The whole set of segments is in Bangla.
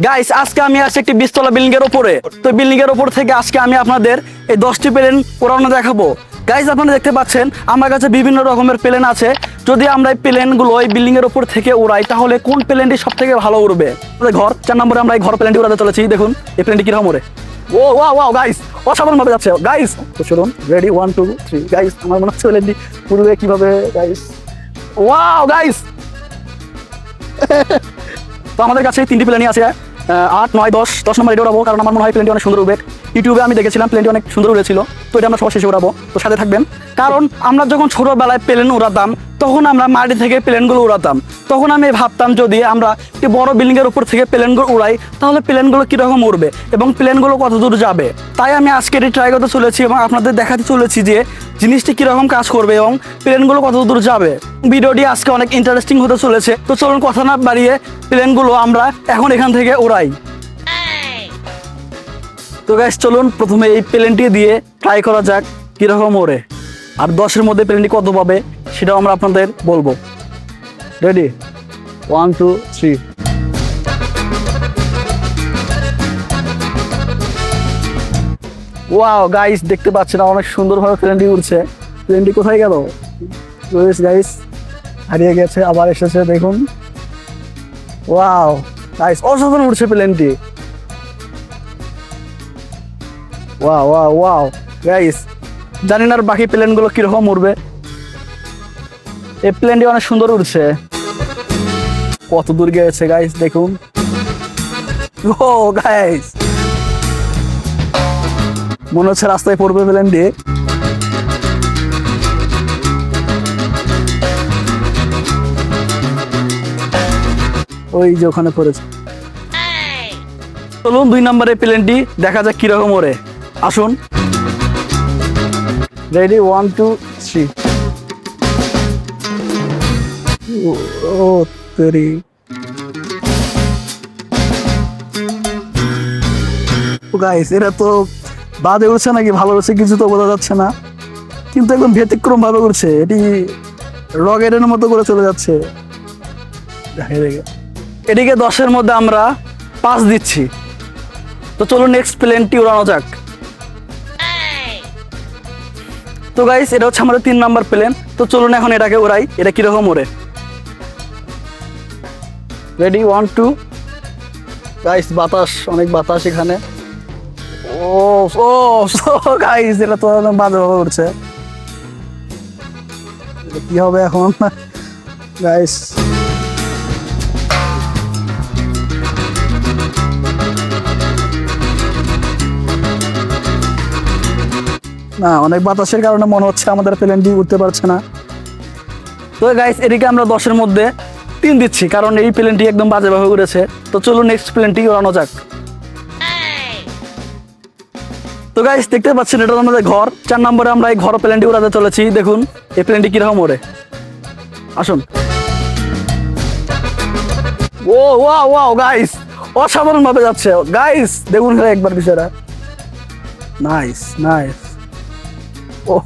গাইস আজকে আমি আছি একটি 20 তলা বিল্ডিং এর উপরে। তো বিল্ডিং এর উপর থেকে আজকে আমি আপনাদের এই 10টি প্লেন উড়ানো দেখাবো। গাইস আপনারা দেখতে পাচ্ছেন আমার কাছে বিভিন্ন রকমের প্লেন আছে। যদি আমরা এই প্লেনগুলো এই বিল্ডিং এর উপর থেকে উড়াই তাহলে কোন প্লেনটি সবথেকে ভালো উড়বে? ঘর 4 নম্বরে আমরা এই ঘর প্লেনটি উড়াতে চলেছি। দেখুন এই প্লেনটি কিরকম ওড়ে। ও ওয়াও ওয়াও গাইস, অসাধারণ ভাবে যাচ্ছে গাইস। তো চলুন রেডি 1 2 3 গাইস। আমার মনে হচ্ছে প্লেনটি উড়বে কিভাবে গাইস। Wow guys. তো আমাদের কাছে 3টি প্লেনই আছে, 8 9 10 নম্বর এটা উড়াবো, কারণ আমার মনে হয় প্লেনটি অনেক সুন্দর উড়বে। ইউটিউবে আমি দেখেছিলাম প্লেনটি অনেক সুন্দর উড়েছিল। তো এটা আমরা সবার শেষে উড়াবো, তো সাথে থাকবেন। কারণ আমরা যখন ছোটবেলায় প্লেন উড়াতাম তখন আমরা মাটি থেকে প্লেনগুলো উড়াতাম। তখন আমি ভাবতাম যদি আমরা একটি বড় বিল্ডিং এর উপর থেকে প্লেনগুলো উড়াই তাহলে প্লেনগুলো কীরকম উড়বে এবং প্লেনগুলো কত দূর যাবে। তাই আমি আজকে এটি ট্রাই করতে চলেছি এবং আপনাদের দেখাতে চলেছি যে জিনিসটি কীরকম কাজ করবে এবং প্লেনগুলো কত দূর যাবে। ভিডিওটি আজকে অনেক ইন্টারেস্টিং হতে চলেছে। তো চলুন কথা না বাড়িয়ে প্লেনগুলো আমরা এখন এখান থেকে উড়াই। তো গাইস চলুন প্রথমে এই প্লেনটি দিয়ে ট্রাই করা যাক কীরকম ওড়ে, আর 10-এর মধ্যে প্লেনটি কত পাবে সেটাও আমরা আপনাদের বলবো। রেডি 1 2 3। ওয়াও গাইস দেখতে পাচ্ছেন অনেক সুন্দরভাবে প্লেনটি উড়ছে। প্লেনটি কোথায় গেল গাইস? হারিয়ে গেছে, আবার এসেছে দেখুন। ওয়াও গাইস অসাধারণ উড়ছে প্লেনটি। ওয়াও ওয়াও ওয়াও গাইস, জানি না আর বাকি প্লেনগুলো কিরকম উড়বে। এই প্লেনটি অনেক সুন্দর উড়ছে। কত দূর গেছে গাইস দেখুন। ও গাইস মনে হচ্ছে রাস্তায় পড়বে প্লেনটি। ওই যে ওখানে পড়েছে। চলুন 2 নম্বরের প্লেনটি দেখা যাক কিরকম ওড়ে। আসুন রেডি 1 2 3। ও তেরি গাইস, এটা তো বাদে উঠছে নাকি ভালো উঠছে কিছু তো বোঝা যাচ্ছে না, কিন্তু একদম ব্যতিক্রম ভাবে উঠছে। এটি রকেটের মতো করে চলে যাচ্ছে। এটিকে 10-এর মধ্যে আমরা 5 দিচ্ছি। তো চলুন নেক্সট প্লেনটি উড়ানো যাক। তো গাইস এটা হচ্ছে আমাদের 3 নাম্বার প্লেন। তো চলুন এখন এটাকে উড়াই, এটা কিরকম ওড়ে। Ready 1 2 guys. বাতাস, অনেক বাতাস এখানে। ও ও গাইস এটা তো বাজেভাবে উঠছে। কি হবে এখন গাইস? না, অনেক বাতাসের কারণে মনে হচ্ছে আমাদের প্লেনটি উঠতে পারছে না। তো গাইস এদিকে আমরা 10-এর মধ্যে 3 দিচ্ছি, কারণ এই প্লেনটি একদম বাজেভাবে উড়েছে। তো চলুন নেক্সট প্লেনটি উড়ানো যাক। তো গাইস দেখতে পাচ্ছেন এটা আমাদের ঘর। 4 নম্বরে আমরা এই ঘর প্লেনটি উড়াতে চলেছি। দেখুন এই প্লেনটি কিরকম ওড়ে। আসুন। ও ওয়াও ওয়াও গাইস অসাধারণ ভাবে যাচ্ছে গাইস। দেখুন একবার বিষয়টা। Nice nice. ও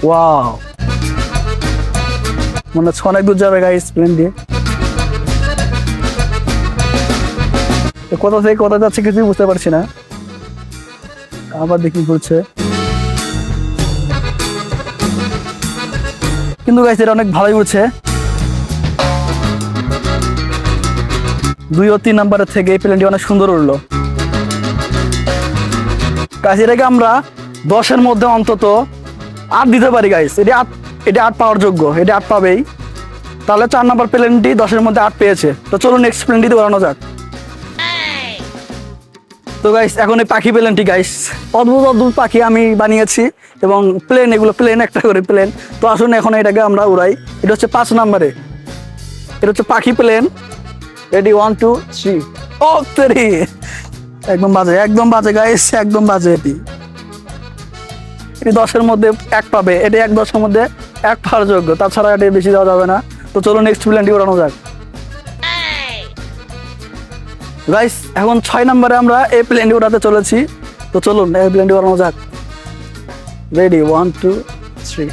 ওয়াও, মনে হচ্ছে অনেক দূর যাবে গাইস প্লেন দিয়ে। কোথা থেকে কোথা যাচ্ছে কিছুই বুঝতে পারছি না। আবার দেখি ঘুরছে, কিন্তু গাইস এটা অনেক ভালোই উঠছে। 2 ও 3 নম্বরের থেকে এই প্লেনটি অনেক সুন্দর উড়লো। গাইস এটাকে আমরা 10-এর মধ্যে অন্তত 8 দিতে পারি গাইস। এটি 8 পাওয়ার যোগ্য, এটি 8 পাবেই। তাহলে 4 নম্বর প্লেনটি 10-এর মধ্যে 8 পেয়েছে। তো চলুন নেক্সট প্লেনটিতে উড়ানো যাক। তো গাইস এখন এই পাখি প্লেনটি গাইস অদ্ভুত অদ্ভুত পাখি আমি বানিয়েছি এবং প্লেন, এগুলো প্লেন, একটা করে প্লেন। তো আসুন এখন এটাকে আমরা উড়াই। এটা হচ্ছে 5 নম্বরে, এটা হচ্ছে পাখি প্লেন। রেডি 1 2 3। ও তেরি একদম বাজে, একদম বাজে গাইস, একদম বাজে। এটি 10-এর মধ্যে 1 পাবে। এটি 10-এর মধ্যে 1 পাওয়ার যোগ্য, তাছাড়া এটি বেশি দেওয়া যাবে না। তো চলো নেক্সট প্লেনটি উড়ানো যাক। গাইস এখন 6 নম্বরে আমরা এই প্লেনটি উড়াতে চলেছি। তো চলুন এই প্লেনটি উড়ানো যাক। রেডি 1 2 3।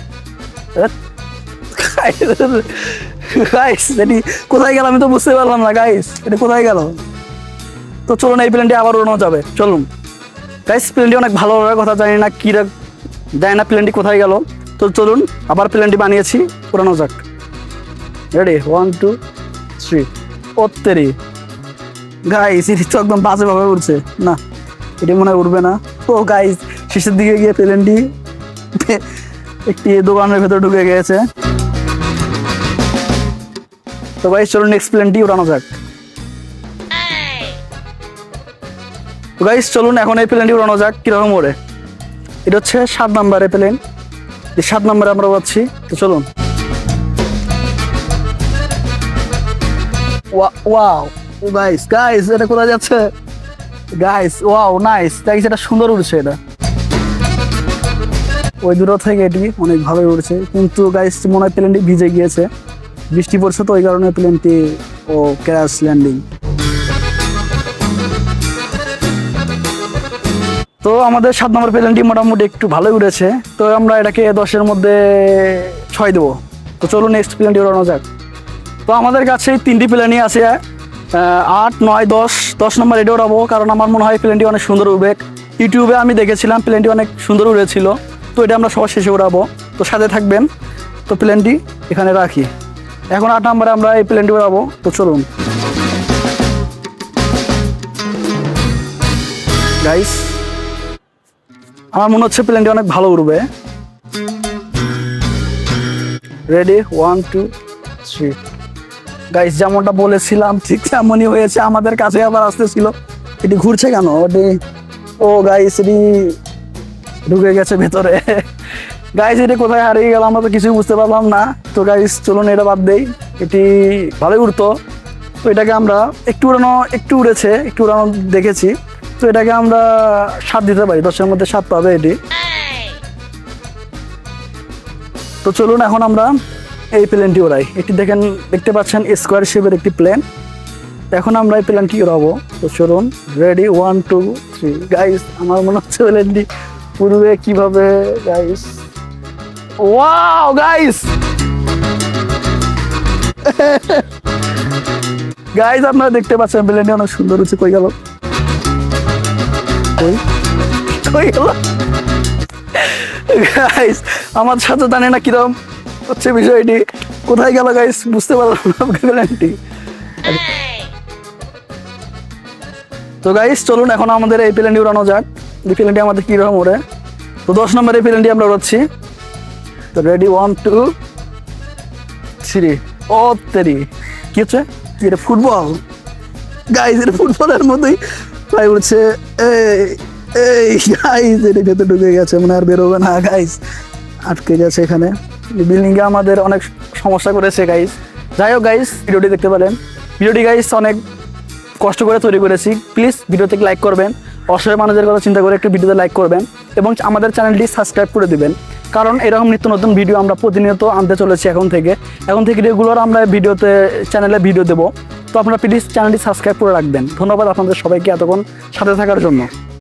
গাইস এটি কোথায় গেল আমি তো বুঝতে পারলাম না গাইস, এটা কোথায় গেল? তো চলুন এই প্লেনটি আবার উড়ানো যাবে, চলুন গাইস। প্লেনটি অনেক ভালো লাগার কথা, জানি না কি দেয় না প্লেনটি কোথায় গেল। তো চলুন আবার প্লেনটি বানিয়েছি, উড়ানো যাক। রেডি 1 2 3। ওত্তেরি গাইস এটি তো একদম বাজেভাবে উঠছে না, এটি মনে হয় উঠবে না। ও গাইস শেষের দিকে গিয়ে প্লেনটি একটি দোকানের ভেতর ঢুকে গিয়েছে। তো গাইস চলুন নেক্সট প্লেনটি উড়ানো যাক। তো গাইস চলুন এখন এই প্লেনটি উড়ানো যাক কিরকম ওড়ে। এটা হচ্ছে 7 নম্বরের প্লেন, এই 7 নম্বরে আমরা পাচ্ছি। তো চলুন। ওয়াও গাইস গাইস এটা কোথায় যাচ্ছে গাইস? ওয়াও নাইস গাইস, এটা সুন্দর উড়ছে। এটা ওই দূর থেকে এটি অনেক ভালোই উড়ছে, কিন্তু গাইস মনে হয় প্লেনটি ভিজে গিয়েছে, বৃষ্টি পড়ছে তো ওই কারণে প্লেনটি ক্র্যাশ ল্যান্ডিং। তো আমাদের 7 নম্বর প্লেনটি মোটামুটি একটু ভালোই উড়েছে, তো আমরা এটাকে 10-এর মধ্যে 6 দেবো। তো চলুন নেক্সট প্লেনটি উড়ানো যাক। তো আমাদের কাছে 3টি প্লেনই আছে, 8 9 10। 10 নম্বর এটা উড়াবো, কারণ আমার মনে হয় প্লেনটি অনেক সুন্দর উড়বে। ইউটিউবে আমি দেখেছিলাম প্লেনটি অনেক সুন্দর উড়েছিল, তো এটা আমরা সবার শেষে উড়াবো। তো সাথে থাকবেন। তো প্লেনটি এখানে রাখি। এখন 8 নম্বরে আমরা এই প্লেনটি উড়াবো। তো চলুন গাইস, আমার মনে হচ্ছে প্লেনটি অনেক ভালো উড়বে। রেডি 1 2 3। গাইস যেমনটা বলেছিলাম ঠিক তেমনই হয়েছে, আমাদের কাছে আবার আসতেছিল। এটি ঘুরছে কেন? ও গাইস এটি ঢুকে গেছে ভেতরে। গাইস এটি কোথায় হারিয়ে গেল আমরা তো কিছুই বুঝতে পারলাম না। তো গাইস চলুন এটা বাদ দেই, এটি ভালোই উড়তো। তো এটাকে আমরা একটু উড়েছে, একটু উড়ানো দেখেছি। তো এটাকে আমরা 7 দিতে পারি, 10-এর মধ্যে 7 পাবে এটি। তো চলুন এখন আমরা এই প্লেনটি উড়াই। এটি দেখতে পাচ্ছেন স্কোয়ার শেপের একটি প্লেন। এখন আমরা এই প্লেনটি উড়াবো। তো চলুন রেডি 1 2 3। গাইস আমার মনে হচ্ছে প্লেনটি উড়বে কিভাবে গাইস। ওয়াও গাইস গাইস আপনারা দেখতে পাচ্ছেন প্লেনটি অনেক সুন্দর হচ্ছে। কই গেল? কই গেল গাইস? আমার সাথে জানি না কিরকম হচ্ছে বিষয়টি, কোথায় গেল গাইস বুঝতে পারলাম না প্লেনটি। তো গাইস চলুন এখন আমাদের এই প্লেনটি উড়ানো যাক, এই প্লেনটি আমাদের কিরকম ওড়ে। তো 10 নম্বর এই প্লেনটি আমরা উড়াচ্ছি। তো রেডি 1 2 3। ও তেরি কি হচ্ছে? কি এটা ফুটবল গাইস? এটা ফুটবলের মতোই প্রায় উড়ছে। এই গাইস এটি ভেতরে ঢুকে গেছে, মানে আর বেরোবে না গাইস, আটকে গেছে এখানে। বিল্ডিংয়ে আমাদের অনেক সমস্যা করেছে গাইস। যাই হোক গাইস ভিডিওটি দেখতে পেলেন, ভিডিওটি গাইস অনেক কষ্ট করে তৈরি করেছি। প্লিজ ভিডিওতে লাইক করবেন, অসহায় মানুষের কথা চিন্তা করে একটু ভিডিওতে লাইক করবেন এবং আমাদের চ্যানেলটি সাবস্ক্রাইব করে দিবেন, কারণ এরকম নিত্য নতুন ভিডিও আমরা প্রতিনিয়ত আনতে চলেছি। এখন থেকে রেগুলার আমরা চ্যানেলে ভিডিও দেবো। তো আপনারা প্লিজ চ্যানেলটি সাবস্ক্রাইব করে রাখবেন। ধন্যবাদ আপনাদের সবাইকে এতক্ষণ সাথে থাকার জন্য।